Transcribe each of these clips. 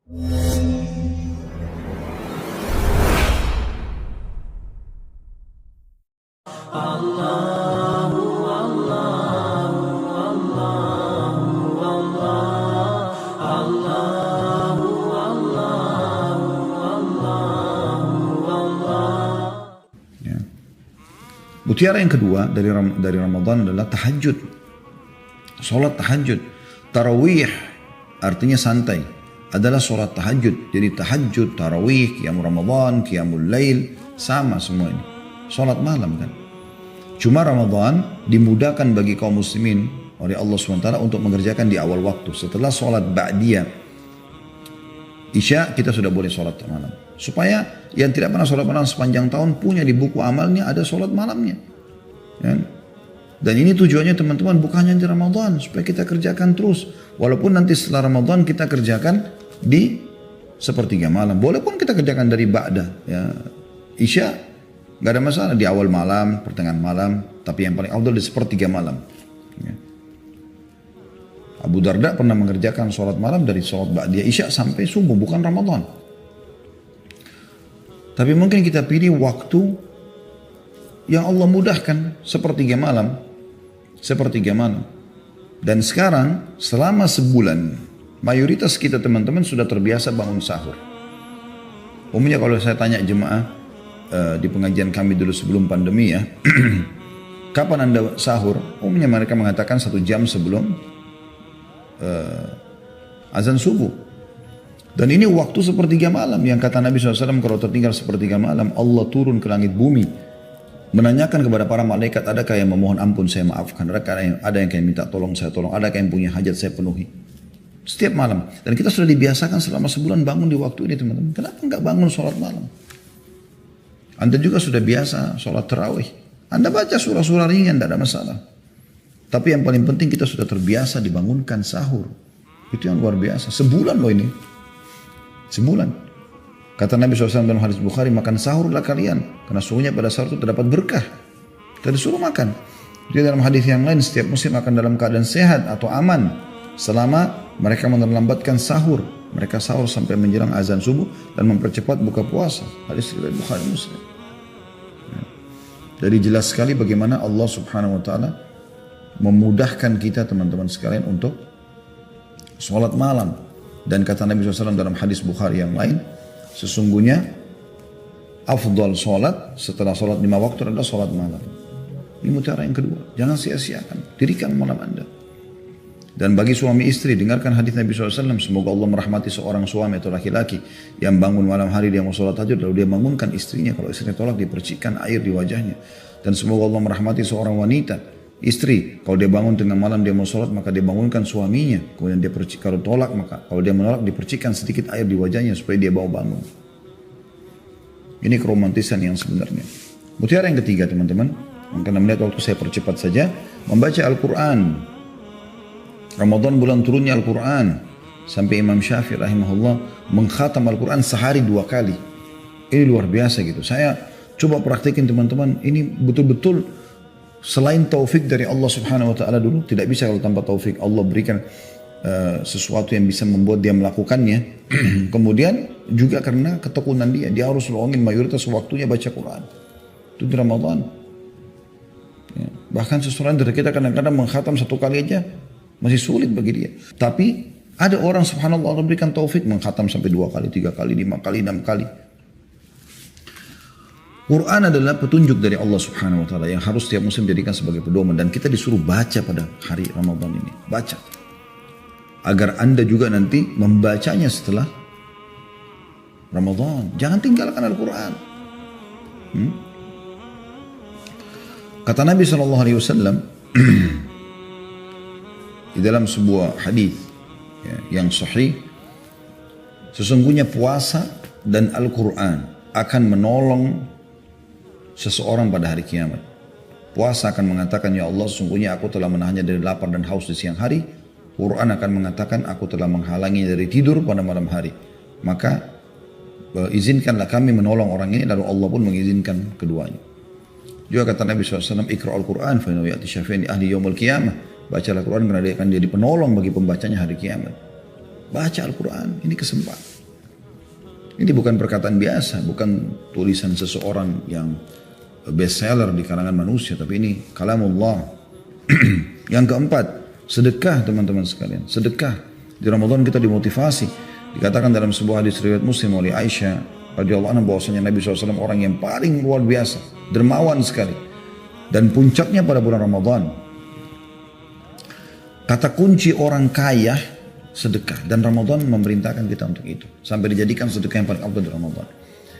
Mutiara yang kedua dari Ramadan adalah tahajud. Sholat tahajud. Tarawih artinya santai. Adalah sholat tahajud. Jadi tahajud, tarawih, qiyamul Ramadan, qiyamul lail. Sama semua ini. Sholat malam kan. Cuma Ramadan dimudahkan bagi kaum muslimin oleh Allah SWT untuk mengerjakan di awal waktu. Setelah sholat ba'diyah Isya kita sudah boleh sholat malam. Supaya yang tidak pernah sholat malam sepanjang tahun punya di buku amalnya ada sholat malamnya. Ya. Dan ini tujuannya teman-teman bukan hanya di Ramadan. Supaya kita kerjakan terus. Walaupun nanti setelah Ramadan kita kerjakan di sepertiga malam. Boleh pun kita kerjakan dari ba'da. Ya. Isya gak ada masalah di awal malam, pertengahan malam. Tapi yang paling afdal di sepertiga malam. Ya. Abu Darda pernah mengerjakan sholat malam dari sholat ba'diyah Isya sampai subuh, bukan Ramadan. Tapi mungkin kita pilih waktu yang Allah mudahkan, sepertiga malam. Sepertiga malam. Dan sekarang, selama sebulan, mayoritas kita teman-teman sudah terbiasa bangun sahur. Umumnya kalau saya tanya jemaah, di pengajian kami dulu sebelum pandemi ya, kapan anda sahur? Umumnya mereka mengatakan 1 jam sebelum azan subuh. Dan ini waktu sepertiga malam yang kata Nabi SAW kalau tertinggal sepertiga malam Allah turun ke langit bumi menanyakan kepada para malaikat, adakah yang memohon ampun saya maafkan, ada yang minta tolong saya tolong, adakah yang punya hajat saya penuhi. Setiap malam. Dan kita sudah dibiasakan selama sebulan bangun di waktu ini teman-teman. Kenapa enggak bangun sholat malam? Anda juga sudah biasa sholat tarawih. Anda baca surah-surah ringan, tidak ada masalah. Tapi yang paling penting kita sudah terbiasa dibangunkan sahur. Itu yang luar biasa. Sebulan loh ini. Sebulan. Kata Nabi SAW dalam hadis Bukhari, makan sahurlah kalian. Karena sungguhnya pada sahur itu terdapat berkah. Kita disuruh makan. Jadi dalam hadis yang lain, setiap muslim akan dalam keadaan sehat atau aman. Selama mereka menerlambatkan sahur. Mereka sahur sampai menjelang azan subuh dan mempercepat buka puasa. Hadis riwayat Bukhari Muslim. Jadi jelas sekali bagaimana Allah Subhanahu Wa Taala memudahkan kita teman-teman sekalian untuk sholat malam. Dan kata Nabi SAW dalam hadis Bukhari yang lain, sesungguhnya afdal sholat setelah sholat 5 waktu adalah sholat malam. Ini mutiara yang kedua. Jangan sia-siakan. Dirikan malam anda. Dan bagi suami istri, dengarkan hadis Nabi SAW. Semoga Allah merahmati seorang suami atau laki-laki yang bangun malam hari dia mau sholat tahajud, lalu dia bangunkan istrinya. Kalau istrinya tolak, dipercikkan air di wajahnya. Dan semoga Allah merahmati seorang wanita, istri, kalau dia bangun tengah malam dia mau sholat, maka dia bangunkan suaminya. Kemudian dia kalau tolak, maka kalau dia menolak dipercikkan sedikit air di wajahnya supaya dia bawa bangun. Ini keromantisan yang sebenarnya. Mutiara yang ketiga teman-teman, karena melihat waktu saya percepat saja, membaca Al-Quran. Ramadan bulan turunnya Al-Quran. Sampai Imam Syafi'i rahimahullah mengkhatam Al-Quran sehari 2 kali. Ini luar biasa gitu. Saya coba praktikin teman-teman, ini betul-betul selain taufik dari Allah Subhanahu Wa Taala dulu, tidak bisa kalau tanpa taufik Allah berikan sesuatu yang bisa membuat dia melakukannya. Kemudian juga karena ketekunan dia harus luangin mayoritas waktunya baca Quran. Itu di Ramadan. Ya. Bahkan seseorang dari kita kadang-kadang mengkhatam 1 kali aja masih sulit bagi dia. Tapi ada orang subhanallah Allah berikan taufik mengkhatam sampai 2 kali, 3 kali, 5 kali, 6 kali. Quran adalah petunjuk dari Allah Subhanahu Wa Taala yang harus setiap muslim jadikan sebagai pedoman, dan kita disuruh baca pada hari Ramadan ini. Baca. Agar anda juga nanti membacanya setelah Ramadan. Jangan tinggalkan Al-Quran. Kata Nabi SAW di dalam sebuah hadis yang sahih, sesungguhnya puasa dan Al-Quran akan menolong seseorang pada hari kiamat. Puasa akan mengatakan, ya Allah sesungguhnya aku telah menahannya dari lapar dan haus di siang hari. Quran akan mengatakan, aku telah menghalanginya dari tidur pada malam hari. Maka izinkanlah kami menolong orang ini, lalu Allah pun mengizinkan keduanya. Juga kata Nabi SAW, Iqra al-Quran fa innahu ya'ti syafi'an li ahli yaumil qiyamah. Baca Al-Quran karena dia akan jadi penolong bagi pembacanya hari kiamat. Baca Al-Quran, ini kesempatan. Ini bukan perkataan biasa, bukan tulisan seseorang yang bestseller di kalangan manusia, tapi ini kalamullah. Yang keempat, sedekah teman-teman sekalian. Sedekah. Di Ramadan kita dimotivasi. Dikatakan dalam sebuah hadis riwayat Muslim oleh Aisyah radhiyallahu anha bahwasanya Nabi SAW orang yang paling luar biasa, dermawan sekali. Dan puncaknya pada bulan Ramadan. Kata kunci orang kaya sedekah, dan Ramadan memerintahkan kita untuk itu. Sampai dijadikan sedekah yang paling afdal di Ramadan.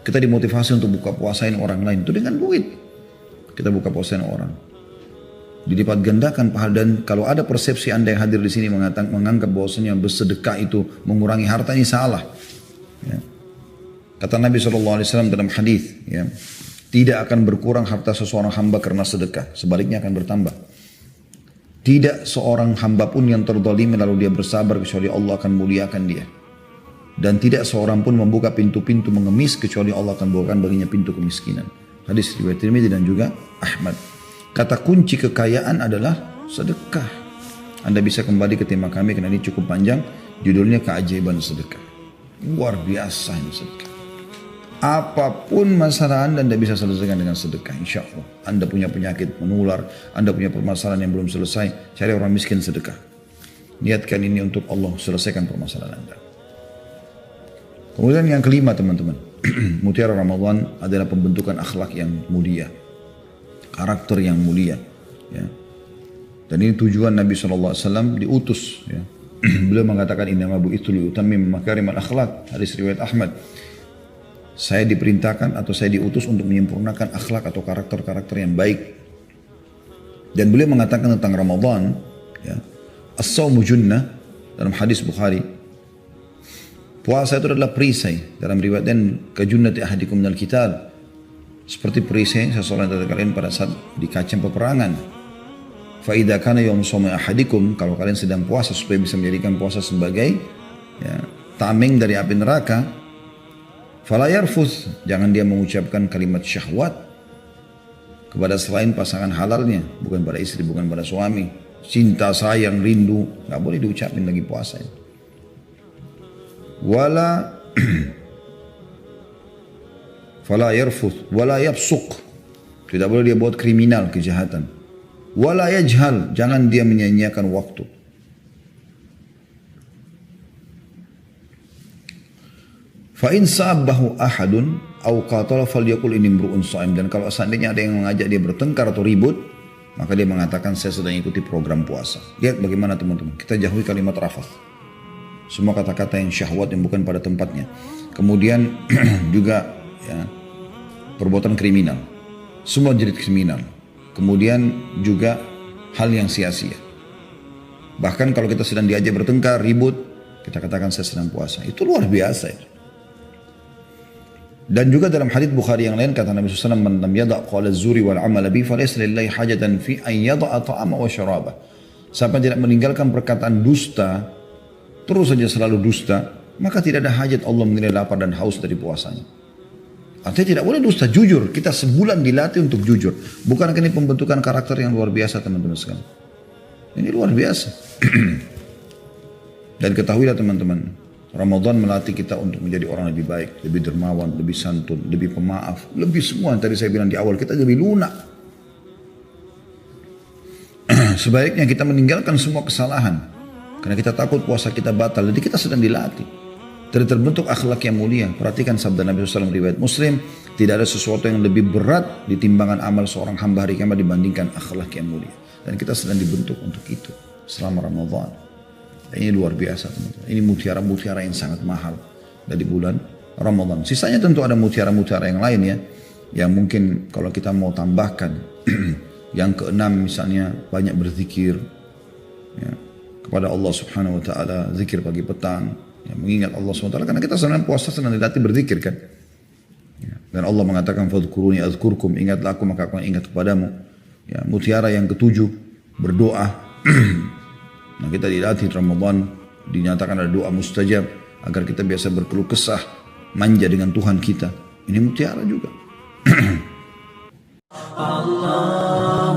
Kita dimotivasi untuk buka puasain orang lain itu dengan duit. Kita buka puasain orang. Dilipat gandakan pahala, dan kalau ada persepsi Anda yang hadir di sini menganggap bahwasanya bersedekah itu mengurangi harta, ini salah. Ya. Kata Nabi SAW dalam hadis, ya, tidak akan berkurang harta seseorang hamba karena sedekah, sebaliknya akan bertambah. Tidak seorang hamba pun yang terzalimi lalu dia bersabar kecuali Allah akan muliakan dia. Dan tidak seorang pun membuka pintu-pintu mengemis kecuali Allah akan bukakan baginya pintu kemiskinan. Hadis riwayat Tirmidzi dan juga Ahmad. Kata kunci kekayaan adalah sedekah. Anda bisa kembali ke tema kami karena ini cukup panjang. Judulnya keajaiban sedekah. Luar biasa ini sedekah. Apapun masalah Anda bisa selesaikan dengan sedekah, insya Allah. Anda punya penyakit menular, Anda punya permasalahan yang belum selesai, cari orang miskin sedekah. Niatkan ini untuk Allah, selesaikan permasalahan Anda. Kemudian yang kelima teman-teman, mutiara Ramadan adalah pembentukan akhlak yang mulia, karakter yang mulia. Ya. Dan ini tujuan Nabi SAW diutus. Ya. Beliau mengatakan innama bu'itsu liutammima makarimal akhlak, hadis riwayat Ahmad. Saya diperintahkan atau saya diutus untuk menyempurnakan akhlak atau karakter-karakter yang baik. Dan beliau mengatakan tentang Ramadan, ya, as-sawmu junnah, dalam hadis Bukhari. Puasa itu adalah perisai. Dalam riwayat dan kajunnati ahadikum minal qital. Seperti perisai seseorang dari kalian pada saat dikacam peperangan. Fa idza kana yawm shawmi ahadikum, kalau kalian sedang puasa supaya bisa menjadikan puasa sebagai, ya, tameng dari api neraka. Fala yarfuth, jangan dia mengucapkan kalimat syahwat kepada selain pasangan halalnya, bukan pada istri, bukan pada suami. Cinta, sayang, rindu, nggak boleh diucapin lagi puasa. Wala fala yarfuth, wala yafsuq, tidak boleh dia buat kriminal, kejahatan. Wala yajhal, jangan dia menyia-nyiakan waktu. Fa in sabbahu ahadun aw qatala falyaqul inni imru'un sha'im, dan kalau seandainya ada yang mengajak dia bertengkar atau ribut, maka dia mengatakan saya sedang ikuti program puasa. Lihat bagaimana teman-teman, kita jauhi kalimat rafath. Semua kata-kata yang syahwat yang bukan pada tempatnya. Kemudian juga, ya, perbuatan kriminal. Semua jenis kriminal. Kemudian juga hal yang sia-sia. Bahkan kalau kita sedang diajak bertengkar, ribut, kita katakan saya sedang puasa. Itu luar biasa itu. Dan juga dalam hadits Bukhari yang lain kata Nabi SAW, man lam yada' qawla zuri wal amala bi falaysa lillahi hajatan fi an yada'a ta'ama wa syaraba. Siapa tidak meninggalkan perkataan dusta, terus saja selalu dusta, maka tidak ada hajat Allah menilai lapar dan haus dari puasanya. Artinya tidak boleh dusta, jujur. Kita sebulan dilatih untuk jujur. Bukankah ini pembentukan karakter yang luar biasa teman-teman sekalian? Ini luar biasa. Dan ketahuilah teman-teman, Ramadan melatih kita untuk menjadi orang lebih baik, lebih dermawan, lebih santun, lebih pemaaf, lebih semua yang tadi saya bilang di awal, kita lebih lunak. Sebaiknya kita meninggalkan semua kesalahan, karena kita takut puasa kita batal, jadi kita sedang dilatih. Terbentuk akhlak yang mulia. Perhatikan sabda Nabi SAW riwayat Muslim, tidak ada sesuatu yang lebih berat di timbangan amal seorang hamba hari kiamat dibandingkan akhlak yang mulia. Dan kita sedang dibentuk untuk itu selama Ramadan. Ini luar biasa teman-teman. Ini mutiara-mutiara yang sangat mahal dari bulan Ramadan. Sisanya tentu ada mutiara-mutiara yang lain ya, yang mungkin kalau kita mau tambahkan. Yang keenam misalnya banyak berzikir, ya, kepada Allah Subhanahu Wa Taala, zikir pagi petang, ya, mengingat Allah Subhanahu Wa Taala, karena kita sedang puasa sedang dilatih berzikir kan. Ya, dan Allah mengatakan fadhkuruni azkurkum, ingatlah aku maka aku ingat kepadamu. Ya, mutiara yang ketujuh berdoa. Nah, kita dilatih Ramadan, dinyatakan ada doa mustajab agar kita biasa berkeluh kesah, manja dengan Tuhan kita. Ini mutiara juga. Allah